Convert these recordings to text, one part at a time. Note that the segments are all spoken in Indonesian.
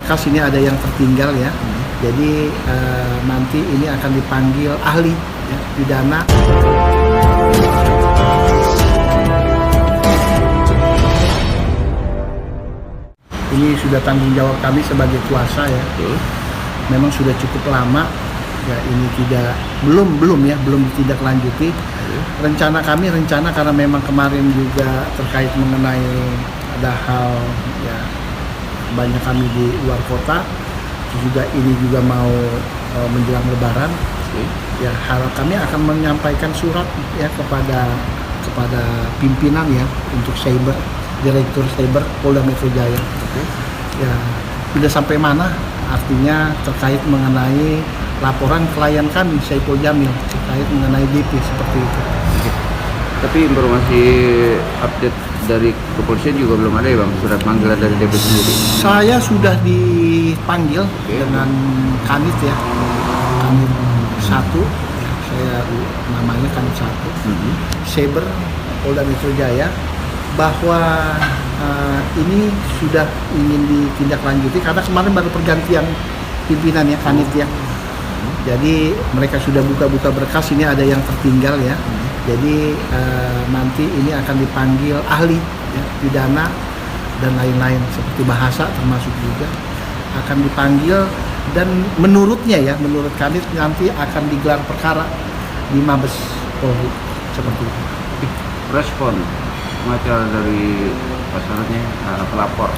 berkas ini ada yang tertinggal ya. Jadi nanti ini akan dipanggil ahli ya, pidana. Ini sudah tanggung jawab kami sebagai kuasa ya. Memang sudah cukup lama ya, ini belum ditindaklanjuti. Rencana karena memang kemarin juga terkait mengenai ada hal ya, banyak kami di luar kota, juga ini juga mau menjelang Lebaran. Ya, harap kami akan menyampaikan surat ya kepada pimpinan ya untuk cyber, Direktur Cyber Polda Metro Jaya. Ya, sudah sampai mana? Artinya terkait mengenai laporan klien kami Saipul Jamil terkait mengenai DP seperti itu. Tapi informasi update dari kepolisian juga belum ada ya Bang, surat panggilan dari DP sendiri? Saya sudah dipanggil dengan Kanit ya, Kanit 1 ya, saya namanya Kanit 1 Cyber Polda Metro Jaya, bahwa ini sudah ingin ditindaklanjuti karena kemarin baru pergantian pimpinan ya, Kanit ya. Jadi mereka sudah buka-buka berkas, ini ada yang tertinggal ya. Jadi nanti ini akan dipanggil ahli ya, pidana dan lain-lain seperti bahasa termasuk juga akan dipanggil, dan menurut Kanit nanti akan digelar perkara di Mabes Polri seperti itu. Respon pengacara dari pasalnya pelapor,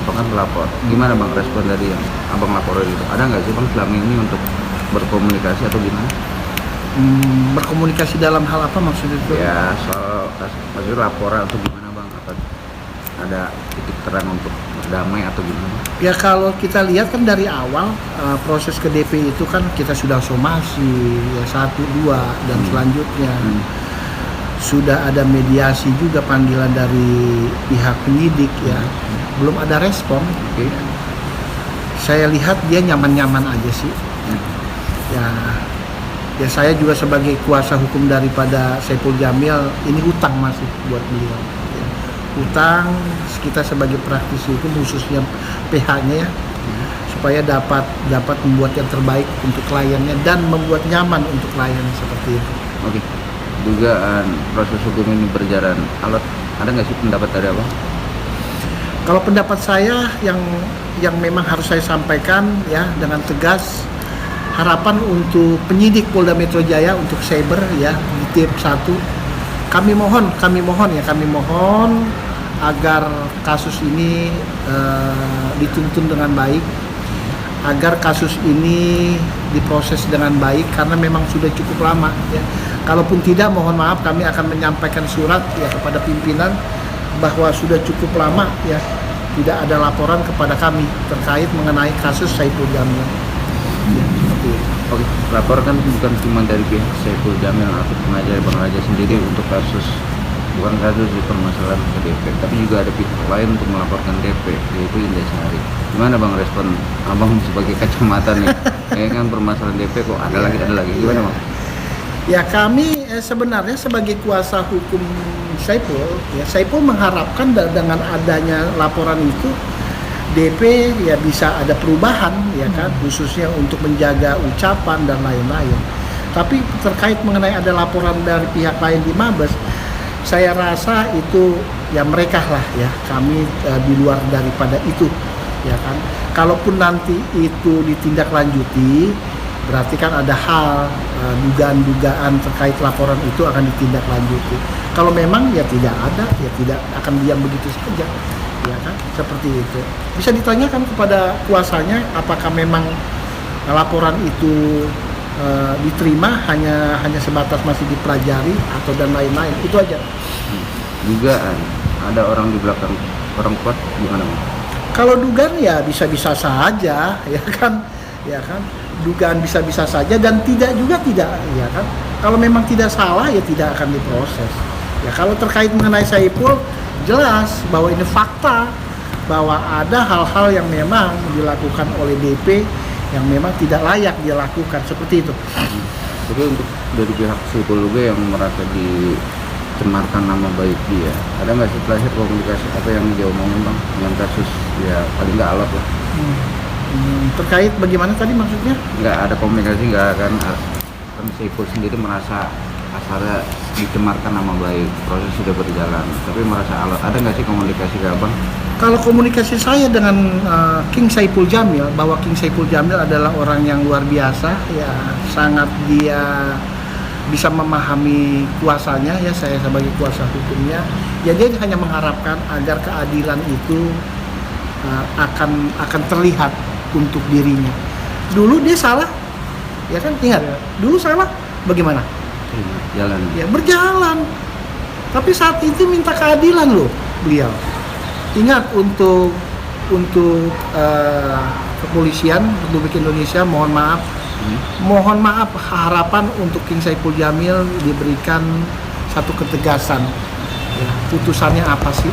bahkan pelapor, gimana Bang respon dari yang abang laporan itu? Ada nggak sih Bang selama ini untuk berkomunikasi atau gimana? Berkomunikasi dalam hal apa maksudnya itu? Ya soal maksudnya laporan atau gimana Bang? Apa ada titik terang untuk berdamai atau gimana? Ya kalau kita lihat kan dari awal proses ke DP itu kan kita sudah somasi ya 1, 2 dan selanjutnya sudah ada mediasi juga, panggilan dari pihak penyidik ya, belum ada respon. Saya lihat dia nyaman-nyaman aja sih. Ya saya juga sebagai kuasa hukum daripada Saipul Jamil, ini hutang masih buat beliau ya. Hutang kita sebagai praktisi hukum khususnya PH-nya ya, supaya dapat membuat yang terbaik untuk kliennya dan membuat nyaman untuk klien seperti itu. Oke. Dugaan proses hukum ini berjalan alot, ada nggak sih pendapat dari Abang? Kalau pendapat saya yang memang harus saya sampaikan ya dengan tegas, harapan untuk penyidik Polda Metro Jaya untuk cyber ya di tim 1, kami mohon agar kasus ini dituntun dengan baik, agar kasus ini diproses dengan baik karena memang sudah cukup lama ya. Kalaupun tidak, mohon maaf, kami akan menyampaikan surat ya kepada pimpinan bahwa sudah cukup lama ya tidak ada laporan kepada kami terkait mengenai kasus Saipul Jamil. Ya, seperti itu. Oke, lapor kan bukan cuma dari pihak Saipul Jamil atau pengajar Bang Raja sendiri untuk kasus, bukan kasus di permasalahan ke DP, tapi juga ada pihak lain untuk melaporkan DP, yaitu Indah Sari. Gimana Bang respon Abang sebagai kacamata nih? Kan permasalahan DP kok ada lagi, gimana Bang? Ya kami sebenarnya sebagai kuasa hukum Saipul mengharapkan dengan adanya laporan itu DP ya bisa ada perubahan ya kan, khususnya untuk menjaga ucapan dan lain-lain. Tapi terkait mengenai ada laporan dari pihak lain di Mabes, saya rasa itu ya mereka lah ya, kami di luar daripada itu ya kan. Kalaupun nanti itu ditindaklanjuti, berarti kan ada hal dugaan-dugaan terkait laporan itu akan ditindaklanjuti. Kalau memang ya tidak ada, ya tidak akan diam begitu saja ya kan, seperti itu. Bisa ditanyakan kepada kuasanya apakah memang laporan itu diterima hanya sebatas masih dipelajari atau dan lain-lain, itu aja. Dugaan ada orang di belakang orang kuat, gimana Bang? Kalau dugaan ya bisa-bisa saja ya kan, dugaan bisa-bisa saja dan tidak ya kan. Kalau memang tidak salah ya tidak akan diproses. Ya kalau terkait mengenai Saipul, jelas bahwa ini fakta bahwa ada hal-hal yang memang dilakukan oleh DP yang memang tidak layak dia lakukan, seperti itu. Tapi untuk dari pihak Saipul juga yang merasa dicemarkan nama baik dia, ada nggak sih terakhir komunikasi apa yang dia omongin Bang dengan kasus ya paling nggak alot lah? Terkait bagaimana tadi maksudnya? Nggak ada komunikasi, nggak kan Saiful sendiri merasa asalnya dicemarkan nama baik, proses sudah berjalan, tapi merasa ada nggak sih komunikasi ke abang? Kalau komunikasi saya dengan King Saiful Jamil, bahwa King Saiful Jamil adalah orang yang luar biasa, ya sangat dia bisa memahami kuasanya, ya saya sebagai kuasa hukumnya, ya dia hanya mengharapkan agar keadilan itu akan terlihat untuk dirinya. Dulu dia salah, ya kan, ingat, dulu salah, bagaimana? Jalan. Ya berjalan. Tapi saat itu minta keadilan loh beliau. Ingat untuk kepolisian Republik Indonesia, mohon maaf, harapan untuk King Saiful Jamil diberikan satu ketegasan. Ya, putusannya apa sih?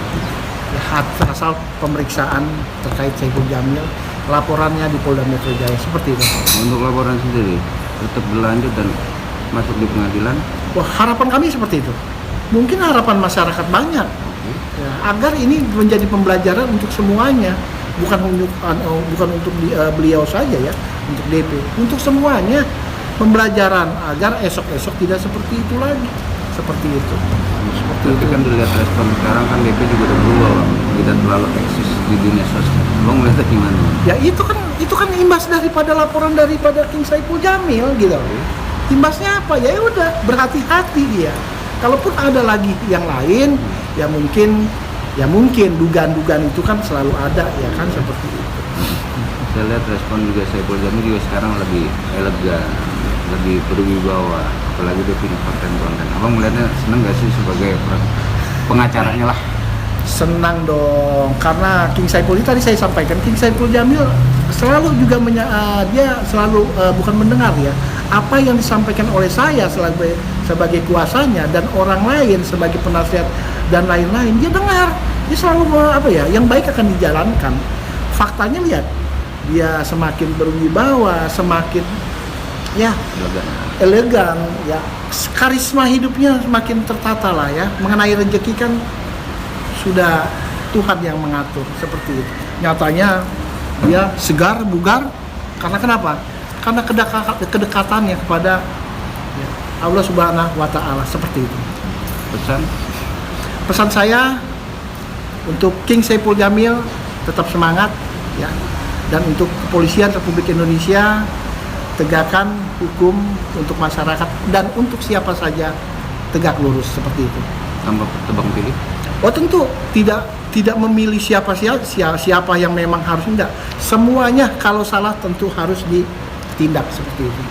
Ya, asal pemeriksaan terkait Saiful Jamil, laporannya di Polda Metro Jaya, seperti itu. Untuk laporan sendiri tetap berlanjut dan masuk di pengadilan. Wah, harapan kami seperti itu. Mungkin harapan masyarakat banyak. Ya, agar ini menjadi pembelajaran untuk semuanya, bukan untuk beliau saja ya, untuk DP, untuk semuanya pembelajaran agar esok-esok tidak seperti itu lagi, seperti itu. Tapi kan dilihat respon sekarang kan DP juga udah berubah, Bang. Tidak terlalu eksis di dunia sosial. Bang melihatnya gimana? Ya itu kan imbas daripada laporan daripada King Saiful Jamil gitu. Imbasnya apa? Ya udah, berhati-hati dia. Kalaupun ada lagi yang lain, ya mungkin dugaan-dugaan itu kan selalu ada, ya kan, seperti itu. Saya lihat respon juga Saiful Jamil juga sekarang lebih elegan, lebih berwibawa, apalagi dia punya konten-konten. Abang melihatnya seneng gak sih sebagai pengacaranya lah? Senang dong, karena King Saiful itu tadi saya sampaikan, King Saiful Jamil selalu juga dia selalu bukan mendengar ya apa yang disampaikan oleh saya sebagai kuasanya dan orang lain sebagai penasihat dan lain-lain, dia dengar, dia selalu yang baik akan dijalankan. Faktanya lihat, dia semakin berwibawa, semakin ya elegan, ya karisma hidupnya semakin tertata lah ya. Mengenai rezeki kan sudah Tuhan yang mengatur, seperti itu. Nyatanya dia segar, bugar, karena kenapa? Karena kedekatannya kepada Allah Subhanahu wa Ta'ala, seperti itu. Pesan saya untuk King Saiful Jamil, tetap semangat ya. Dan untuk kepolisian Republik Indonesia, tegakkan hukum untuk masyarakat dan untuk siapa saja, tegak lurus, seperti itu. Tanpa tebang pilih? Oh tentu tidak memilih siapa yang memang harus, enggak. Semuanya kalau salah tentu harus ditindak, seperti itu.